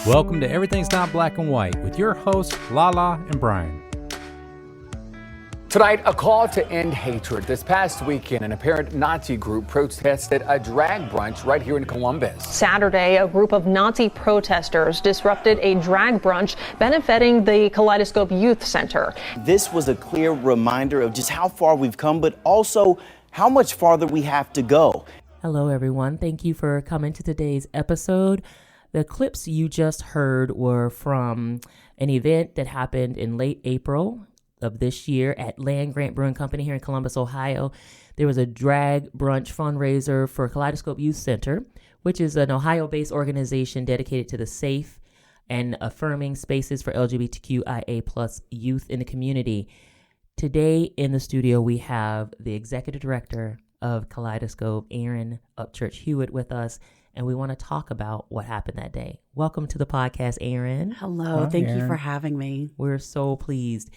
Welcome to Everything's Not Black and White with your hosts, Lala and Brian. Tonight, a call to end hatred. This past weekend, an apparent Nazi group protested a drag brunch right here in Columbus. Saturday, a group of Nazi protesters disrupted a drag brunch benefiting the Kaleidoscope Youth Center. This was a clear reminder of just how far we've come, but also how much farther we have to go. Hello, everyone. Thank you for coming to today's episode. The clips you just heard were from an event that happened in late April of this year at Land Grant Brewing Company here in Columbus, Ohio. There was a drag brunch fundraiser for Kaleidoscope Youth Center, which is an Ohio-based organization dedicated to the safe and affirming spaces for LGBTQIA plus youth in the community. Today in the studio, we have the executive director of Kaleidoscope, Erin Upchurch Hewitt, with us, and we want to talk about what happened that day. Welcome to the podcast, Erin. Hello. Thank you for having me. We're so pleased.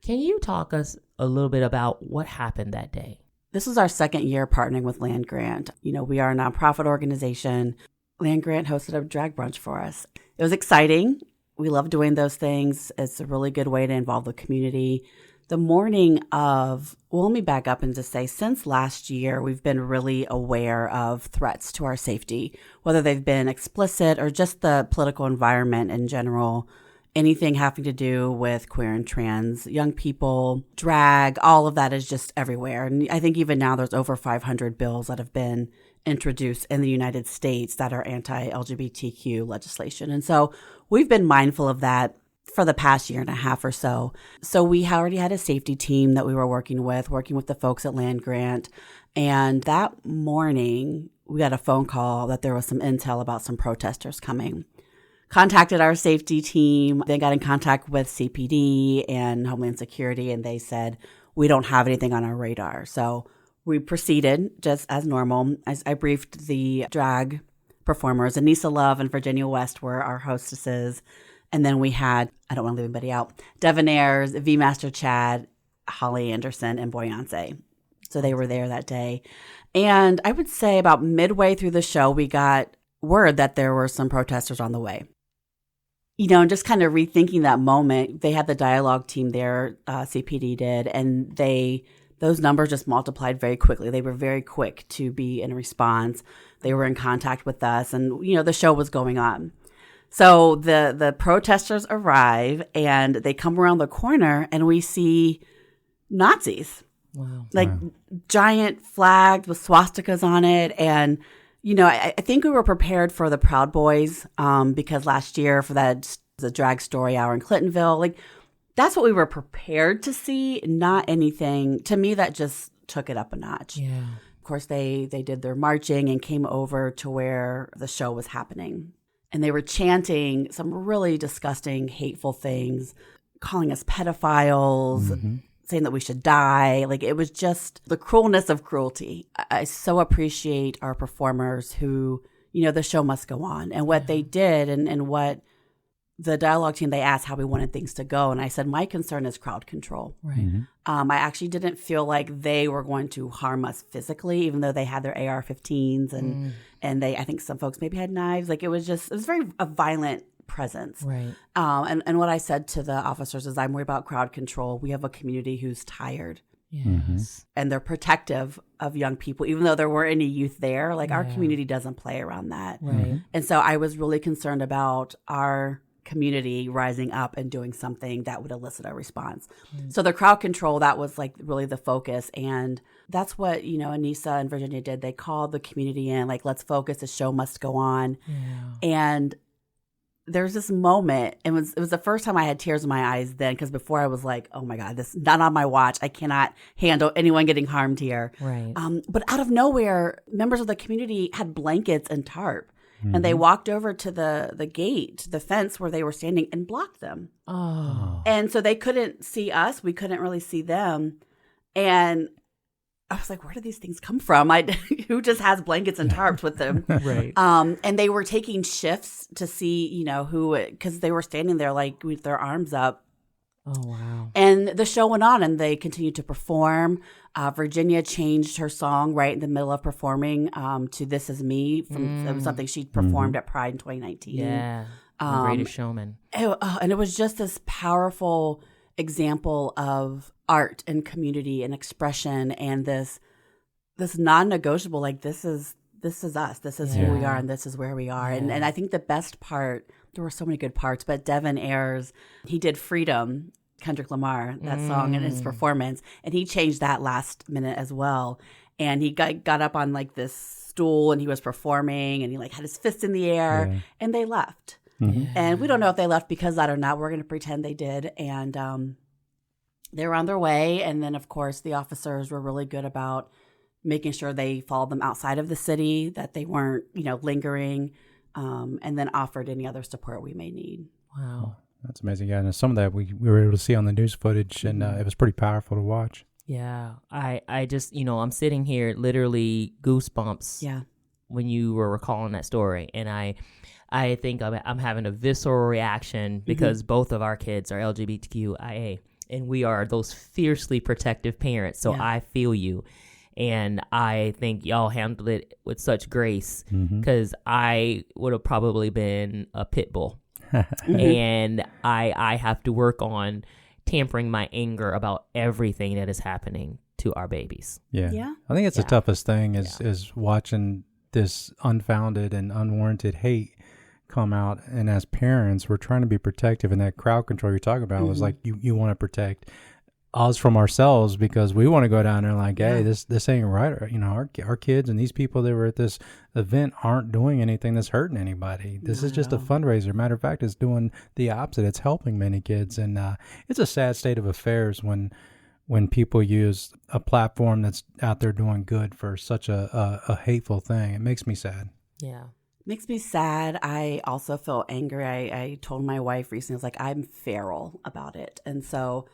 Can you talk us a little bit about what happened that day? This is our second year partnering with Land Grant. You know, we are a nonprofit organization. Land Grant hosted a drag brunch for us. It was exciting. We love doing those things. It's a really good way to involve the community. The morning of, well, let me back up and just say, since last year, we've been really aware of threats to our safety, whether they've been explicit or just the political environment in general. Anything having to do with queer and trans young people, drag, all of that is just everywhere. And I think even now there's over 500 bills that have been introduced in the United States that are anti-LGBTQ legislation. And so we've been mindful of that for the past year and a half or so. So we already had a safety team that we were working with the folks at Land Grant. And that morning, we got a phone call that there was some intel about some protesters coming. Contacted our safety team, then got in contact with CPD and Homeland Security, and they said, we don't have anything on our radar. So we proceeded just as normal. As I briefed the drag performers, Anissa Love and Virginia West were our hostesses. And then we had, I don't want to leave anybody out, Devonaires, V-Master Chad, Holly Anderson, and Boyance. So they were there that day. And I would say about midway through the show, we got word that there were some protesters on the way. You know, and just kind of rethinking that moment, they had the dialogue team there, CPD did, and those numbers just multiplied very quickly. They were very quick to be in response. They were in contact with us, and, you know, the show was going on. So the protesters arrive, and they come around the corner, and we see Nazis. Wow. Giant flags with swastikas on it, and you know, I think we were prepared for the Proud Boys because last year for the drag story hour in Clintonville, like that's what we were prepared to see, not anything. To me, that just took it up a notch. Yeah. Of course, they did their marching and came over to where the show was happening. And they were chanting some really disgusting, hateful things, calling us pedophiles, saying that we should die. Like, it was just the cruelness of cruelty. I so appreciate our performers who, you know, the show must go on. And what they did and what the dialogue team, they asked how we wanted things to go. And I said, my concern is crowd control. Right. I actually didn't feel like they were going to harm us physically, even though they had their AR-15s and I think some folks maybe had knives. Like, it was very a violent presence. Right. And what I said to the officers is, I'm worried about crowd control. We have a community who's tired. Yes. And they're protective of young people, even though there weren't any youth there. Like, our community doesn't play around that. Right. And so I was really concerned about our community rising up and doing something that would elicit a response. So the crowd control, that was like really the focus. And that's what, you know, Anissa and Virginia did. They called the community in, like, let's focus, the show must go on. Yeah. And there's this moment, it was the first time I had tears in my eyes then, because before I was like, oh my God, this is not on my watch. I cannot handle anyone getting harmed here. Right. But out of nowhere, members of the community had blankets and tarp. And they walked over to the gate, the fence where they were standing, and blocked them. Oh. And so they couldn't see us. We couldn't really see them. And I was like, where do these things come from? Who just has blankets and tarps with them? Right. And they were taking shifts to see, you know, who, because they were standing there like with their arms up. Oh, wow. And the show went on, and they continued to perform. Virginia changed her song right in the middle of performing to This Is Me. It was something she performed at Pride in 2019. Yeah. The Greatest Showman. And it was just this powerful example of art and community and expression, and this non-negotiable, like this is us, this is who we are, and this is where we are. And I think the best part, there were so many good parts, but Devin Ayers, he did Freedom, Kendrick Lamar, that song, and his performance, and he changed that last minute as well. And he got up on like this stool and he was performing, and he like had his fist in the air, and they left. And we don't know if they left because of that or not. We're going to pretend they did. And they were on their way. And then, of course, the officers were really good about making sure they followed them outside of the city, that they weren't, lingering, and then offered any other support we may need. Wow. That's amazing. Yeah, and some of that we were able to see on the news footage, and it was pretty powerful to watch. Yeah. I just, I'm sitting here literally goosebumps. Yeah. When you were recalling that story. And I think I'm having a visceral reaction because both of our kids are LGBTQIA, and we are those fiercely protective parents. So I feel you. And I think y'all handled it with such grace, because I would have probably been a pit bull. And I have to work on tampering my anger about everything that is happening to our babies. Yeah. I think it's the toughest thing is watching this unfounded and unwarranted hate come out. And as parents, we're trying to be protective, and that crowd control you're talking about was like, you want to protect us from ourselves, because we want to go down there like, hey, this ain't right. Our kids and these people that were at this event aren't doing anything that's hurting anybody. This is just a fundraiser. Matter of fact, it's doing the opposite. It's helping many kids. And it's a sad state of affairs when people use a platform that's out there doing good for such a hateful thing. It makes me sad. Yeah. Makes me sad. I also feel angry. I told my wife recently, I was like, I'm feral about it. And so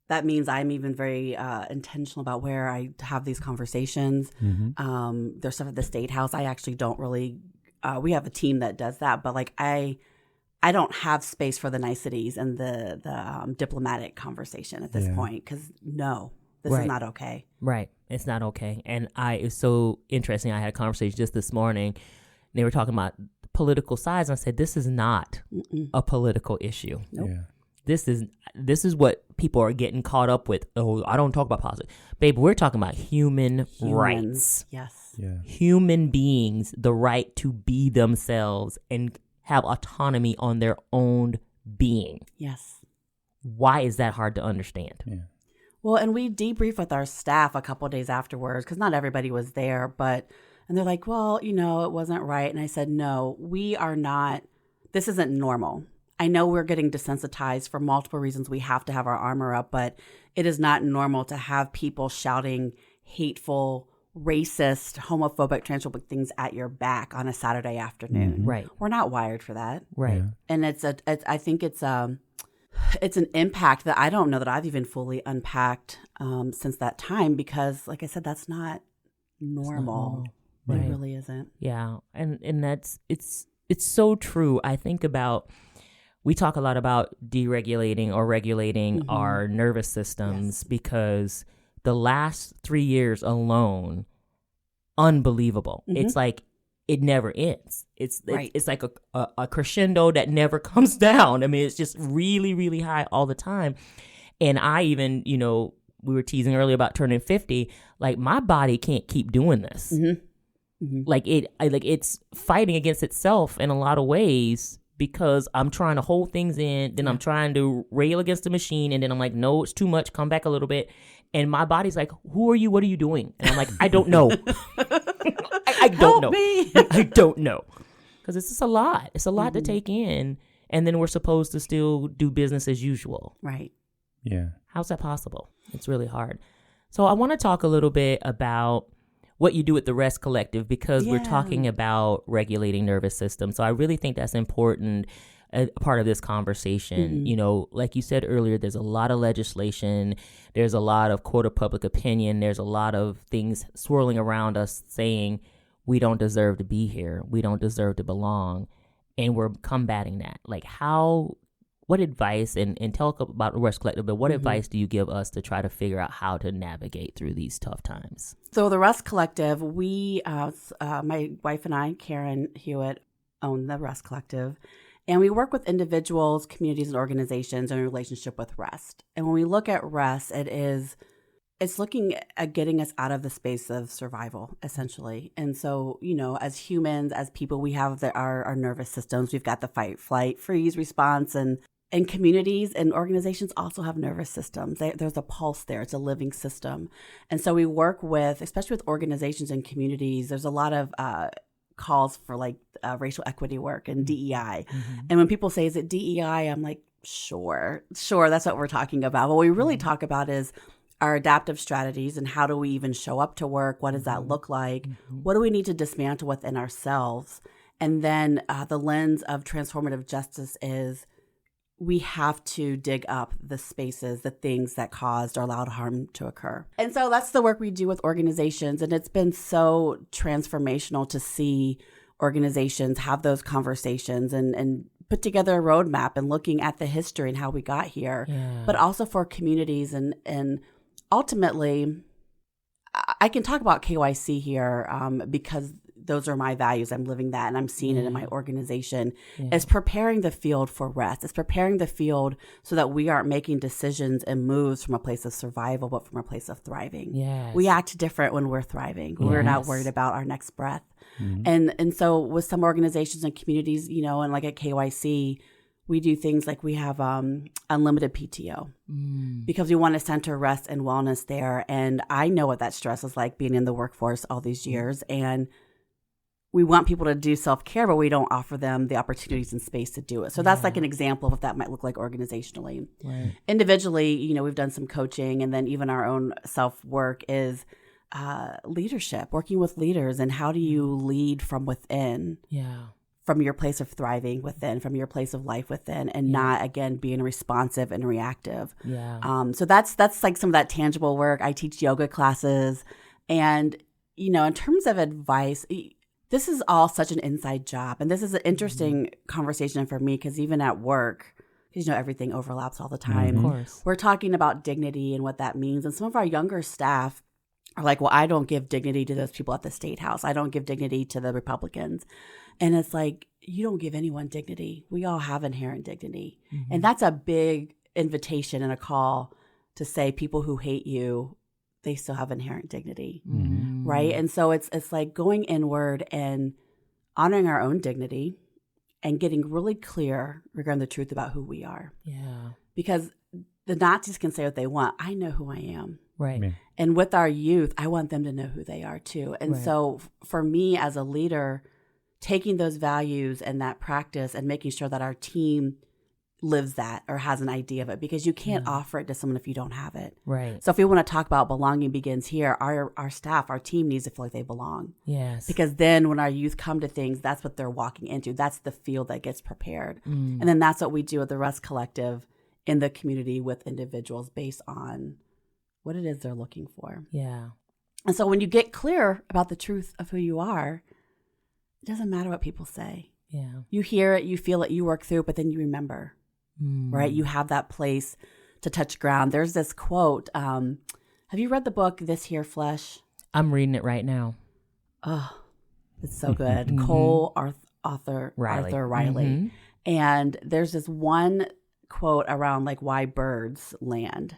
that means I'm even very intentional about where I have these conversations. There's stuff at the State House. I actually don't really, we have a team that does that, but like I don't have space for the niceties and the diplomatic conversation at this point, because this is not okay. Right. It's not okay. And it's so interesting. I had a conversation just this morning. They were talking about political sides. And I said, this is not a political issue. Nope. Yeah. This is what people are getting caught up with. Oh, I don't talk about politics. Babe, we're talking about human rights. Yes. Yeah. Human beings, the right to be themselves and have autonomy on their own being. Yes. Why is that hard to understand? Yeah. Well, and we debriefed with our staff a couple of days afterwards, because not everybody was there, and they're like, well, it wasn't right. And I said, no, we are not, this isn't normal. I know we're getting desensitized for multiple reasons. We have to have our armor up, but it is not normal to have people shouting hateful, racist, homophobic, transphobic things at your back on a Saturday afternoon. Right. We're not wired for that. Right. Yeah. And I think it's an impact that I don't know that I've even fully unpacked since that time, because like I said, that's not normal. Right. It really isn't. Yeah. And that's, it's so true. I think about, we talk a lot about deregulating or regulating our nervous systems, because the last 3 years alone, unbelievable. It's like it never ends. It's like a crescendo that never comes down. I mean, it's just really, really high all the time. And I even, we were teasing earlier about turning 50. Like, my body can't keep doing this. Like it's fighting against itself in a lot of ways, because I'm trying to hold things in, then I'm trying to rail against the machine, and then I'm like, no, it's too much, come back a little bit. And my body's like, who are you? What are you doing? And I'm like, I don't know. I don't know. Me. I don't know. Because it's just a lot. It's a lot to take in. And then we're supposed to still do business as usual. Right. Yeah. How's that possible? It's really hard. So I want to talk a little bit about what you do with the Rest Collective, because we're talking about regulating nervous system. So I really think that's important, a part of this conversation. Like you said earlier, there's a lot of legislation. There's a lot of court of public opinion. There's a lot of things swirling around us saying we don't deserve to be here. We don't deserve to belong. And we're combating that. Like, what advice, and tell about the Rest Collective, but what advice do you give us to try to figure out how to navigate through these tough times? So the Rest Collective, we, my wife and I, Karen Hewitt, own the Rest Collective. And we work with individuals, communities, and organizations in relationship with rest. And when we look at rest, it's looking at getting us out of the space of survival, essentially. And so, you know, as humans, as people, we have our nervous systems. We've got the fight, flight, freeze response, and communities and organizations also have nervous systems. There's a pulse there. It's a living system. And so we work with, especially with organizations and communities, there's a lot of calls for like racial equity work and DEI. And when people say, is it DEI? I'm like, sure, that's what we're talking about. What we really talk about is our adaptive strategies and how do we even show up to work? What does that look like? What do we need to dismantle within ourselves? And then the lens of transformative justice is we have to dig up the spaces, the things that caused or allowed harm to occur. And so that's the work we do with organizations. And it's been so transformational to see organizations have those conversations and put together a roadmap and looking at the history and how we got here, but also for communities. And ultimately, I can talk about KYC here because those are my values. I'm living that and I'm seeing it in my organization. It's preparing the field for rest. It's preparing the field so that we aren't making decisions and moves from a place of survival, but from a place of thriving. We act different when we're thriving. We're not worried about our next breath. And so with some organizations and communities, you know, and like at KYC, we do things like we have unlimited PTO because we want to center rest and wellness there. And I know what that stress is like being in the workforce all these years. And we want people to do self-care, but we don't offer them the opportunities and space to do it. So that's like an example of what that might look like organizationally. Individually, you know, we've done some coaching, and then even our own self-work is leadership, working with leaders, and how do you lead from within? From your place of thriving within, from your place of life within, and not, again, being responsive and reactive. So that's like some of that tangible work. I teach yoga classes. And, you know, in terms of advice, this is all such an inside job. And this is an interesting conversation for me because even at work, because, you know, everything overlaps all the time. Of course. We're talking about dignity and what that means. And some of our younger staff are like, well, I don't give dignity to those people at the State House. I don't give dignity to the Republicans. And it's like, you don't give anyone dignity. We all have inherent dignity. And that's a big invitation and a call to say people who hate you, they still have inherent dignity, right? And so it's like going inward and honoring our own dignity and getting really clear regarding the truth about who we are. Because the Nazis can say what they want. I know who I am. And with our youth, I want them to know who they are too. And so for me as a leader, taking those values and that practice and making sure that our team lives that or has an idea of it, because you can't offer it to someone if you don't have it. So if we want to talk about belonging begins here, our staff, our team needs to feel like they belong. Because then when our youth come to things, that's what they're walking into. That's the field that gets prepared. And then that's what we do at the Rest Collective in the community with individuals based on what it is they're looking for. And so when you get clear about the truth of who you are, it doesn't matter what people say. You hear it, you feel it, you work through it, but then you remember. Right? You have that place to touch ground. There's this quote. Have you read the book, This Here Flesh? I'm reading it right now. Oh, it's so good. Cole Arthur Riley. And there's this one quote around like why birds land.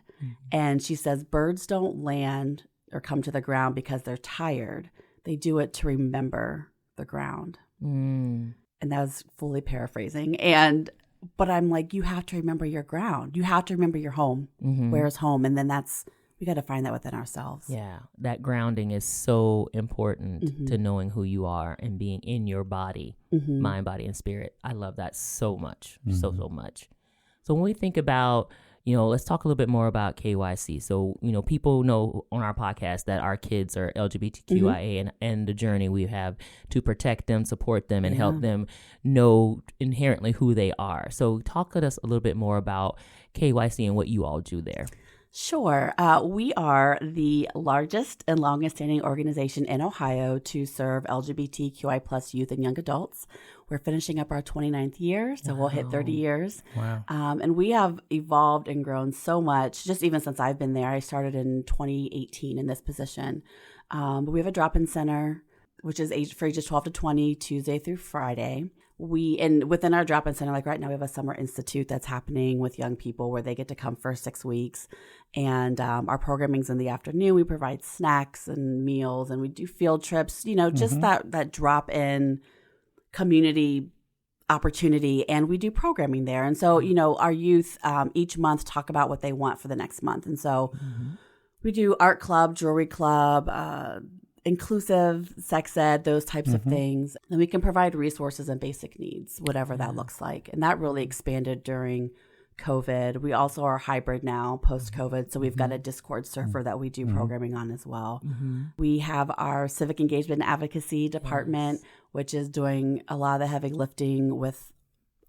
And she says, birds don't land or come to the ground because they're tired. They do it to remember the ground. And that was fully paraphrasing. But I'm like, you have to remember your ground. You have to remember your home. Where is home? And then we got to find that within ourselves. That grounding is so important to knowing who you are and being in your body, mind, body, and spirit. I love that so much, so much. So when we think about, you know, let's talk a little bit more about KYC. So, you know, people know on our podcast that our kids are LGBTQIA and the journey we have to protect them, support them, and help them know inherently who they are. So talk to us a little bit more about KYC and what you all do there. Sure. We are the largest and longest standing organization in Ohio to serve LGBTQI plus youth and young adults. We're finishing up our 29th year, so we'll hit 30 years. And we have evolved and grown so much, just even since I've been there. I started in 2018 in this position. But we have a drop-in center, which is for ages 12 to 20, Tuesday through Friday. And within our drop-in center, like right now we have a summer institute that's happening with young people where they get to come for 6 weeks. And our programming's in the afternoon. We provide snacks and meals, and we do field trips, just that drop-in community opportunity. And we do programming there. And so, our youth each month talk about what they want for the next month. And so we do art club, jewelry club, inclusive sex ed, those types of things. And we can provide resources and basic needs, whatever that looks like. And that really expanded during COVID. We also are hybrid now, post-COVID. So we've got a Discord server that we do programming on as well. We have our civic engagement and advocacy department, which is doing a lot of the heavy lifting with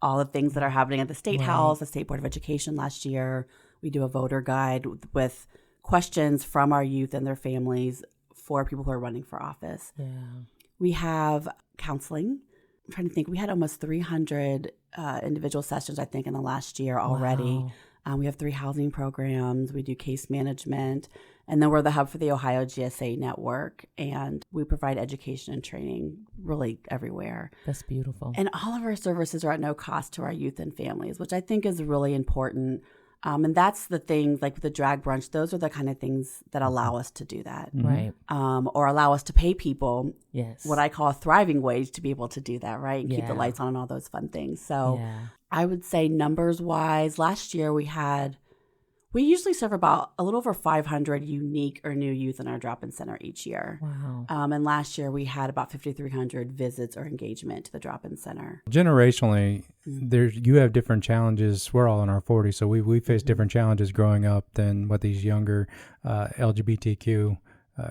all the things that are happening at the State House, the State Board of Education last year. We do a voter guide with questions from our youth and their families for people who are running for office. Yeah. We have counseling. I'm trying to think. We had almost 300 individual sessions, I think, in the last year already. Wow. We have 3 housing programs. We do case management. And then we're the hub for the Ohio GSA network. And we provide education and training really everywhere. That's beautiful. And all of our services are at no cost to our youth and families, which I think is really important. And that's the thing, like with the drag brunch, those are the kind of things that allow us to do that. Right. Or allow us to pay people what I call a thriving wage to be able to do that, right? And keep the lights on and all those fun things. So I would say numbers wise, last year we usually serve about a little over 500 unique or new youth in our drop-in center each year. Wow. And last year we had about 5,300 visits or engagement to the drop-in center. Generationally, you have different challenges. We're all in our 40s, so we face different challenges growing up than what these younger LGBTQ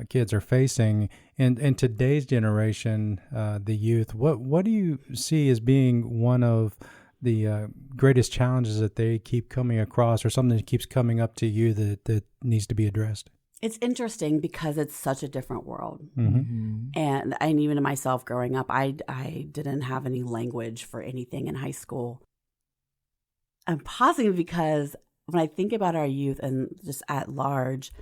kids are facing. And in today's generation, the youth, what do you see as being one of the greatest challenges that they keep coming across, or something that keeps coming up to you that needs to be addressed? It's interesting because it's such a different world. And even in myself growing up, I didn't have any language for anything in high school. I'm pausing because when I think about our youth and just at large,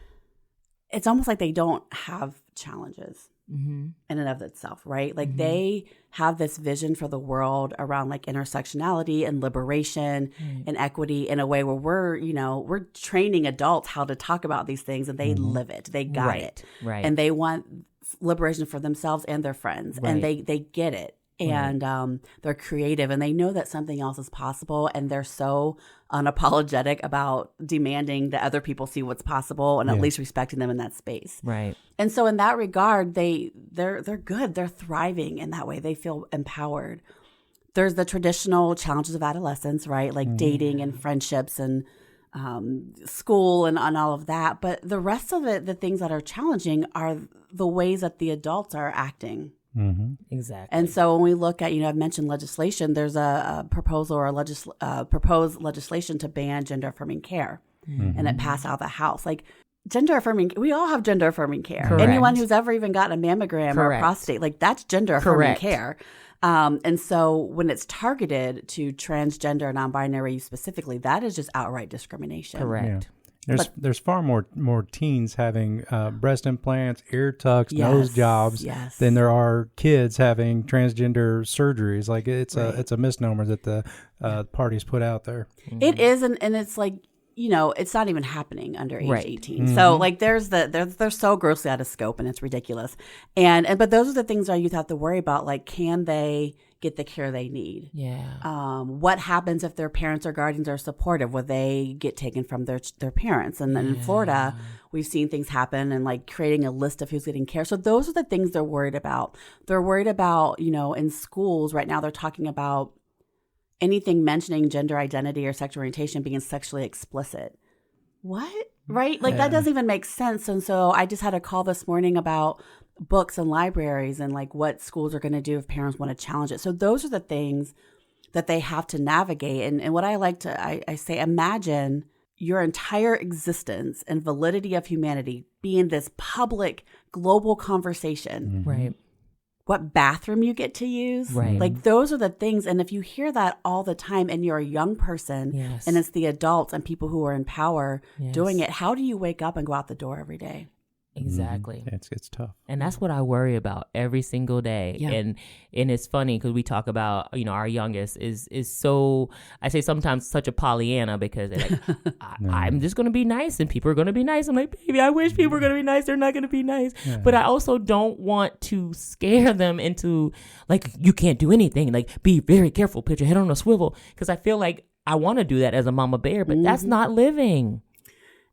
it's almost like they don't have challenges. In and of itself, right? Like they have this vision for the world around like intersectionality and liberation and equity in a way where we're training adults how to talk about these things, and they live it. They got it. Right. And they want liberation for themselves and their friends. Right. And they get it. And they're creative, and they know that something else is possible, and they're so unapologetic about demanding that other people see what's possible and at least respecting them in that space. Right. And so in that regard, they're good. They're thriving in that way. They feel empowered. There's the traditional challenges of adolescence, right? Like dating and friendships and school and all of that. But the rest of it, the things that are challenging are the ways that the adults are acting. Exactly. And so when we look at, I've mentioned legislation, there's a proposal or proposed legislation to ban gender affirming care. And it passed out of the House. Like gender affirming, we all have gender affirming care. Correct. Anyone who's ever even gotten a mammogram or a prostate, like that's gender affirming care. And so when it's targeted to transgender, non-binary specifically, that is just outright discrimination. Correct. Yeah. There's far more teens having breast implants, ear tucks, nose jobs than there are kids having transgender surgeries. Like it's a misnomer that the parties put out there. It is, and it's like, it's not even happening under age 18. So like they're so grossly out of scope, and it's ridiculous. But those are the things our youth have to worry about. Like, can they get the care they need? Yeah. What happens if their parents or guardians are supportive? Will they get taken from their parents? And then in Florida, we've seen things happen, and like creating a list of who's getting care. So those are the things they're worried about. They're worried about, in schools right now, they're talking about anything mentioning gender identity or sexual orientation being sexually explicit. What? Right? Like that doesn't even make sense. And so I just had a call this morning about books and libraries and like what schools are going to do if parents want to challenge it. So those are the things that they have to navigate. And what I like to, I say, imagine your entire existence and validity of humanity being this public global conversation. Right. What bathroom you get to use. Right. Like those are the things. And if you hear that all the time and you're a young person and it's the adults and people who are in power doing it, how do you wake up and go out the door every day? Exactly. It's tough. And that's what I worry about every single day. Yeah. And it's funny because we talk about, our youngest is so, I say sometimes such a Pollyanna because they're like, I'm just going to be nice and people are going to be nice. I'm like, baby, I wish people were going to be nice. They're not going to be nice. Yeah. But I also don't want to scare them into like, you can't do anything. Like, be very careful. Put your head on a swivel. Because I feel like I want to do that as a mama bear, but that's not living.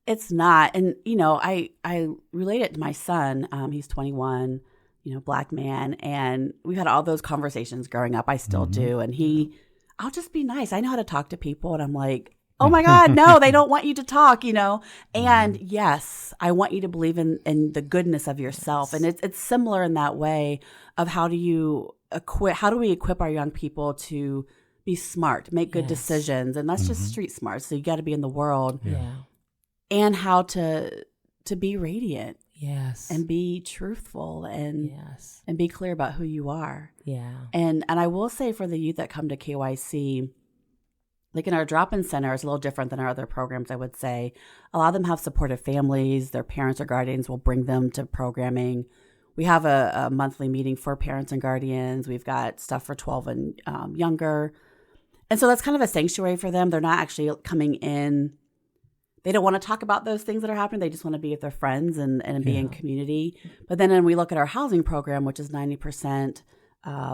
It's not. And, I relate it to my son. He's 21, Black man. And we've had all those conversations growing up. I still do. And I'll just be nice. I know how to talk to people. And I'm like, oh my God, no, they don't want you to talk, And yes, I want you to believe in the goodness of yourself. And it's similar in that way of how do we equip our young people to be smart, make good decisions. And that's just street smart. So you got to be in the world. Yeah. And how to be radiant. Yes. And be truthful and be clear about who you are. Yeah. And I will say for the youth that come to KYC, like in our drop-in center, it's a little different than our other programs, I would say. A lot of them have supportive families. Their parents or guardians will bring them to programming. We have a monthly meeting for parents and guardians. We've got stuff for 12 and younger. And so that's kind of a sanctuary for them. They're not actually coming in. They don't want to talk about those things that are happening. They just want to be with their friends and be in community. But then when we look at our housing program, which is 90%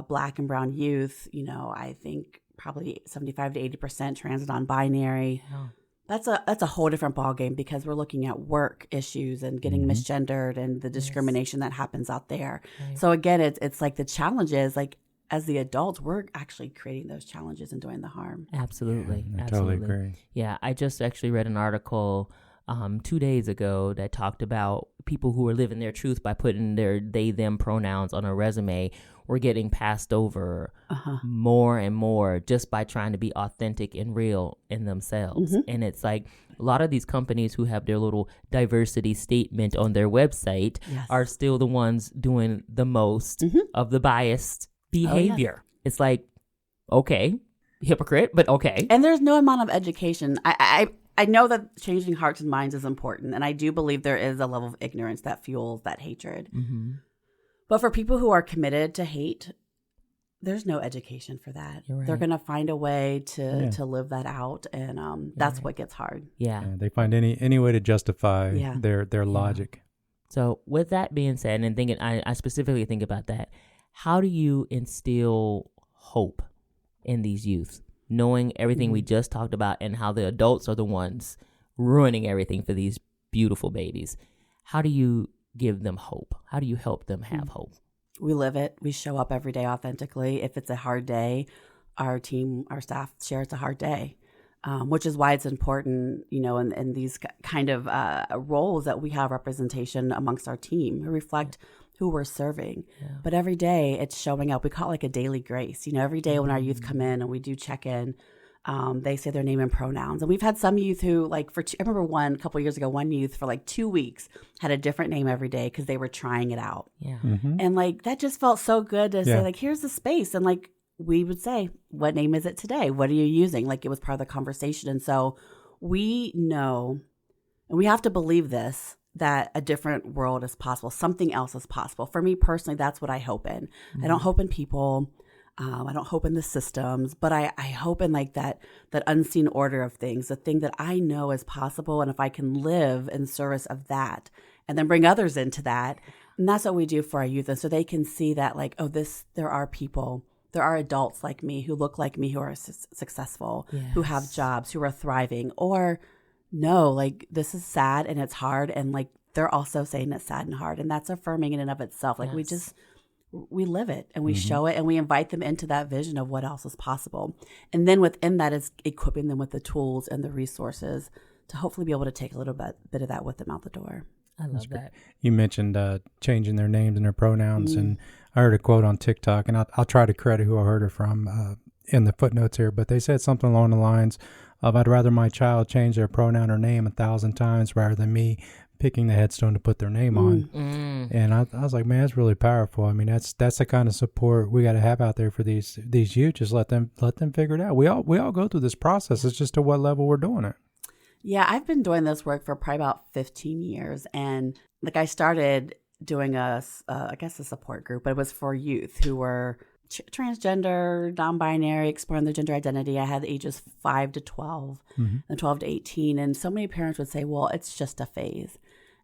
Black and brown youth, I think probably 75 to 80% trans and non-binary. Yeah. That's a whole different ballgame because we're looking at work issues and getting misgendered and the discrimination that happens out there. Right. So again, it's like the challenges, like as the adults, we're actually creating those challenges and doing the harm. Absolutely. I totally agree. Yeah, I just actually read an article 2 days ago that talked about people who are living their truth by putting their they, them pronouns on a resume were getting passed over more and more just by trying to be authentic and real in themselves. And it's like a lot of these companies who have their little diversity statement on their website are still the ones doing the most of the biased behavior. It's like, okay, hypocrite, but okay. And there's no amount of education. I know that changing hearts and minds is important, and I do believe there is a level of ignorance that fuels that hatred. But for people who are committed to hate, there's no education for that. Right. They're going to find a way to live that out, and that's what gets hard. Yeah, they find any way to justify their logic. So with that being said, and thinking, I specifically think about that. How do you instill hope in these youth, knowing everything we just talked about and how the adults are the ones ruining everything for these beautiful babies? How do you give them hope? How do you help them have hope? We live it. We show up every day authentically. If it's a hard day, our team, our staff share it's a hard day, which is why it's important, in these kind of roles that we have representation amongst our team who reflect who we're serving. But every day it's showing up. We call it like a daily grace. Every day when our youth come in and we do check in, they say their name and pronouns. And we've had some youth who I remember a couple of years ago, one youth for 2 weeks had a different name every day because they were trying it out. Yeah. And that just felt so good to say here's the space. And we would say, what name is it today? What are you using? It was part of the conversation. And so we know, and we have to believe this, that a different world is possible. Something else is possible. For me personally, that's what I hope in. I don't hope in people. I don't hope in the systems, but I hope in that unseen order of things, the thing that I know is possible. And if I can live in service of that and then bring others into that, and that's what we do for our youth. And so they can see that there are people, there are adults like me who look like me, who are successful, who have jobs, who are thriving, or no, this is sad and it's hard. And they're also saying it's sad and hard. And that's affirming in and of itself. We live it and we show it and we invite them into that vision of what else is possible. And then within that is equipping them with the tools and the resources to hopefully be able to take a little bit of that with them out the door. I love that. You mentioned changing their names and their pronouns. And I heard a quote on TikTok, and I'll try to credit who I heard it from in the footnotes here, but they said something along the lines of, I'd rather my child change their pronoun or name 1,000 times rather than me picking the headstone to put their name on. And I was like, man, that's really powerful. I mean, that's the kind of support we got to have out there for these youth. Just let them figure it out. We all go through this process. It's just to what level we're doing it. Yeah, I've been doing this work for probably about 15 years. And like I started doing I guess a support group, but it was for youth who were transgender, non-binary, exploring their gender identity. I had ages 5 to 12 and 12 to 18. And so many parents would say, well, it's just a phase.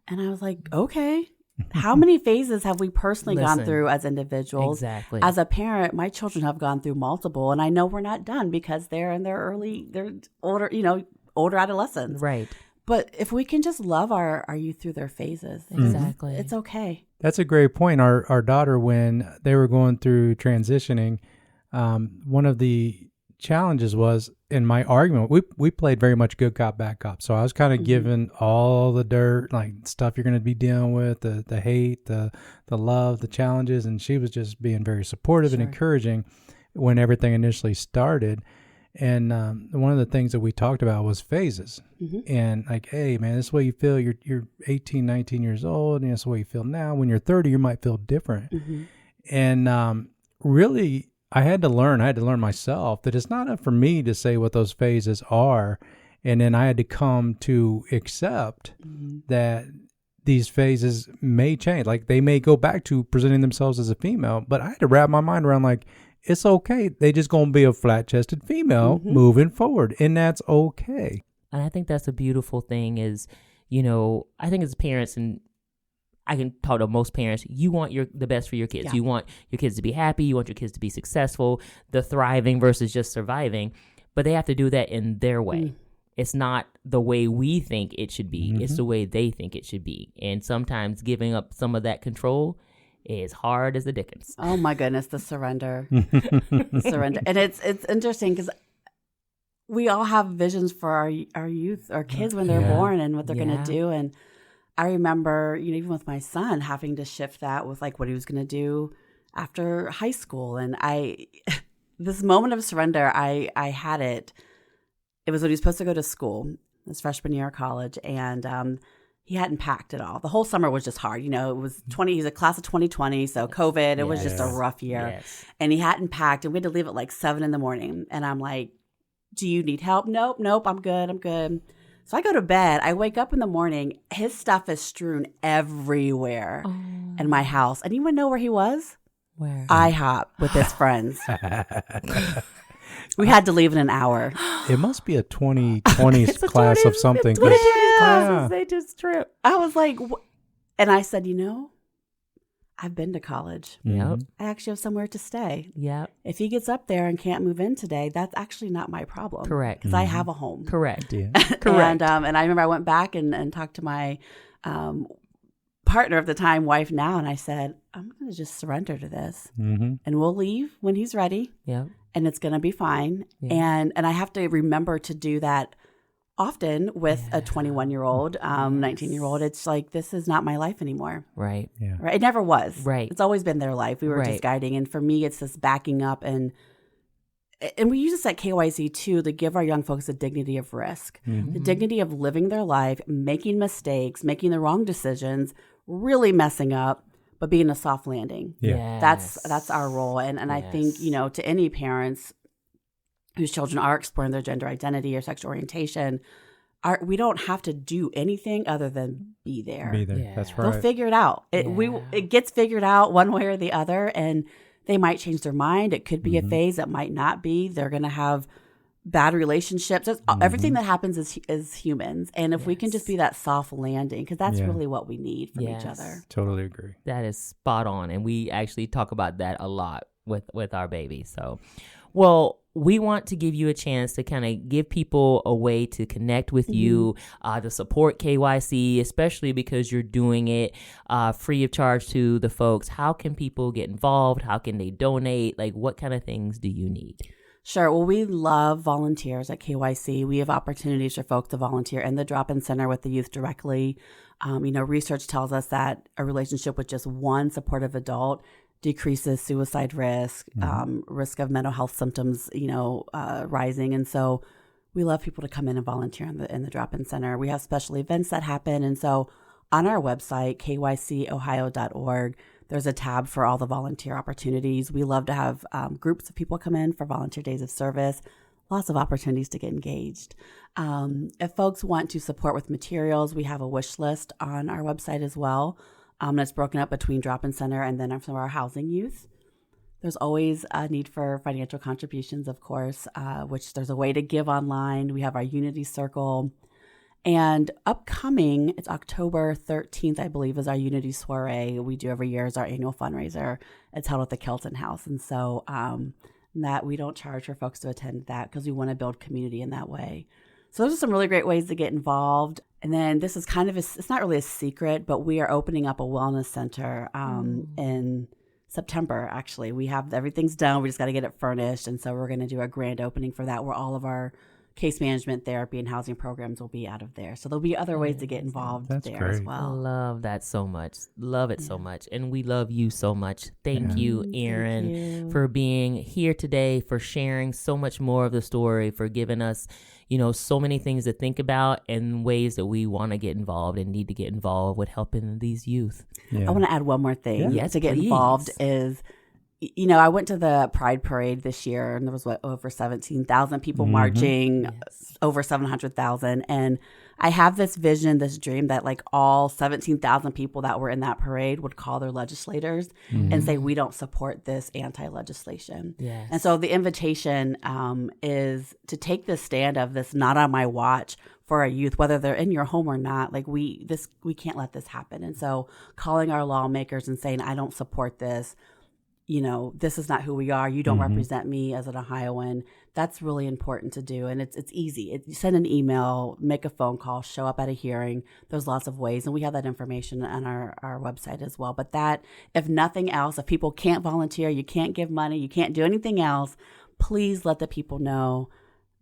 And I was like, okay, how many phases have we personally gone through as individuals? Exactly. As a parent, my children have gone through multiple, and I know we're not done because they're in their they're older, older adolescents. Right. But if we can just love our youth through their phases, Exactly. it's okay. That's a great point. Our daughter, when they were going through transitioning, one of the challenges was in my argument, we played very much good cop, bad cop. So I was kind of given all the dirt, like stuff you're going to be dealing with, the hate, the love, the challenges. And she was just being very supportive and encouraging when everything initially started. And one of the things that we talked about was phases. And like, hey, man, this is the way you feel. You're 18, 19 years old, and that's the way you feel now. When you're 30, you might feel different. And really, I had to learn myself that it's not up for me to say what those phases are. And then I had to come to accept that these phases may change. Like they may go back to presenting themselves as a female, but I had to wrap my mind around like, it's okay. They just going to be a flat-chested female moving forward, and that's okay. And I think that's a beautiful thing is, I think as parents, and I can talk to most parents, you want the best for your kids. Yeah. You want your kids to be happy. You want your kids to be successful, the thriving versus just surviving. But they have to do that in their way. It's not the way we think it should be. It's the way they think it should be. And sometimes giving up some of that control is hard as the dickens. Oh my goodness, the surrender. Surrender. And it's interesting because we all have visions for our youth, our kids when they're born and what they're going to do. And I remember, even with my son, having to shift that with like what he was going to do after high school. And this moment of surrender, I had it. It was when he was supposed to go to school, his freshman year of college. And he hadn't packed at all. The whole summer was just hard. It was he was a class of 2020, so COVID, it was just a rough year. Yes. And he hadn't packed, and we had to leave at like 7 a.m. And I'm like, do you need help? Nope, I'm good. So I go to bed. I wake up in the morning. His stuff is strewn everywhere in my house. And you want to know where he was? Where? IHOP with his friends. We had to leave in an hour. It must be a 2020 class of something. They just trip. I was like, and I said, I've been to college. Yep. I actually have somewhere to stay. Yep. If he gets up there and can't move in today, that's actually not my problem. Correct. Because I have a home. Correct. Yeah. Correct. And I remember I went back and talked to my partner at the time, wife now, and I said, I'm going to just surrender to this. And we'll leave when he's ready. Yeah. And it's going to be fine. Yeah. And I have to remember to do that often with a 21-year-old, 19-year-old. It's like, this is not my life anymore. Right. Yeah. Right. It never was. Right. It's always been their life. We were just guiding. And for me, it's this backing up. And we use this at KYC too, to give our young folks the dignity of risk, the dignity of living their life, making mistakes, making the wrong decisions, really messing up, but being a soft landing. Yeah. That's our role. And I think, to any parents whose children are exploring their gender identity or sexual orientation, we don't have to do anything other than be there. Be there. Yeah. That's right. They'll figure it out. It gets figured out one way or the other, and they might change their mind. It could be a phase. It might not be. They're going to have bad relationships. Everything that happens is humans. And if we can just be that soft landing, because that's really what we need from each other. Totally agree. That is spot on. And we actually talk about that a lot with our baby. So, well, we want to give you a chance to kind of give people a way to connect with you, to support KYC, especially because you're doing it free of charge to the folks. How can people get involved? How can they donate? Like, what kind of things do you need? Sure. Well, we love volunteers at KYC. We have opportunities for folks to volunteer in the drop-in center with the youth directly. Research tells us that a relationship with just one supportive adult decreases suicide risk, risk of mental health symptoms, rising. And so we love people to come in and volunteer in the drop-in center. We have special events that happen. And so on our website, kycohio.org, there's a tab for all the volunteer opportunities. We love to have groups of people come in for volunteer days of service. lots of opportunities to get engaged. If folks want to support with materials, we have a wish list on our website as well. It's broken up between drop-in center and then some of our housing youth. There's always a need for financial contributions, of course, which there's a way to give online. We have our Unity Circle. And upcoming, it's October 13th, I believe, is our Unity Soiree. We do every year as our annual fundraiser. It's held at the Kelton House. And so that we don't charge for folks to attend that because we want to build community in that way. So those are some really great ways to get involved. And then this is kind of, it's not really a secret, but we are opening up a wellness center in September, actually. We have everything's done. We just got to get it furnished. And so we're going to do a grand opening for that where all of our case management, therapy, and housing programs will be out of there. So there'll be other ways to get involved there as well. I love that so much. Love it so much. And we love you so much. Thank you, Erin, for being here today, for sharing so much more of the story, for giving us, so many things to think about and ways that we want to get involved and need to get involved with helping these youth. I want to add one more thing to get please. involved is, I went to the Pride Parade this year, and there was over 17,000 people marching, over 700,000. And I have this vision, this dream that like all 17,000 people that were in that parade would call their legislators and say, we don't support this anti-legislation. Yes. And so the invitation is to take this stand of this not on my watch for our youth, whether they're in your home or not. Like we can't let this happen. And so calling our lawmakers and saying, I don't support this. This is not who we are. You don't represent me as an Ohioan. That's really important to do. And it's easy. You send an email, make a phone call, show up at a hearing. There's lots of ways. And we have that information on our website as well. But that, if nothing else, if people can't volunteer, you can't give money, you can't do anything else, please let the people know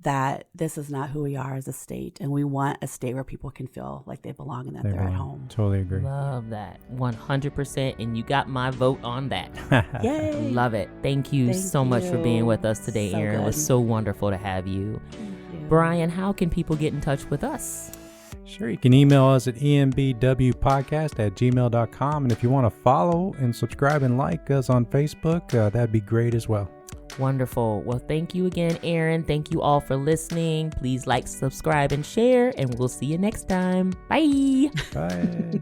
that this is not who we are as a state. And we want a state where people can feel like they belong and that they're at home. Totally agree. Love that. 100%. And you got my vote on that. Yay. Love it. Thank you so much for being with us today, So Erin. It was good. so wonderful to have you. Brian, how can people get in touch with us? Sure, you can email us at embwpodcast@gmail.com. And if you want to follow and subscribe and like us on Facebook, that'd be great as well. Wonderful. Well, thank you again, Erin. Thank you all for listening. Please like, subscribe, and share, and we'll see you next time. Bye. Bye.